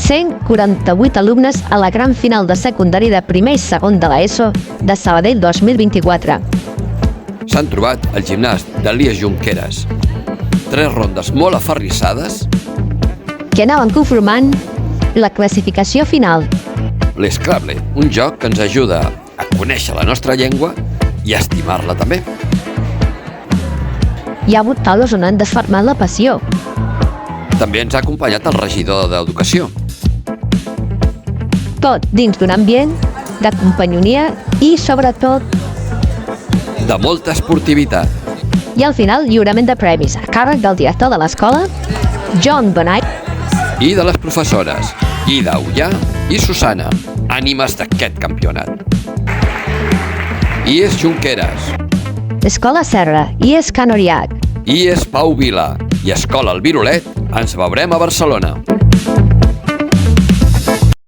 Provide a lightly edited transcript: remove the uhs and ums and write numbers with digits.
148 alumnes a la gran final de secundari de primer i segon de l'ESO de Sabadell 2024. S'han trobat al gimnàs d'Elies Junqueras. 3 rondes molt aferrissades que anaven conformant la classificació final. l'Scrabble, un joc que ens ajuda a conèixer la nostra llengua i a estimar-la també. Hi ha hagut taules on han desfermat la passió. També ens ha acompanyat el regidor d'Educació. Tot dins d'un ambient de companyonia i, sobretot, De molta esportivitat. i al final lliurament de premis a càrrec del director de l'escola, John Bonai, I de les professores Ida Ullà i Susana, ànimes d'aquest campionat. I és Junqueras, Escola Serra i és Can Oriac. i és Pau Vila, i Escola El Virolet. Ens veurem a Barcelona.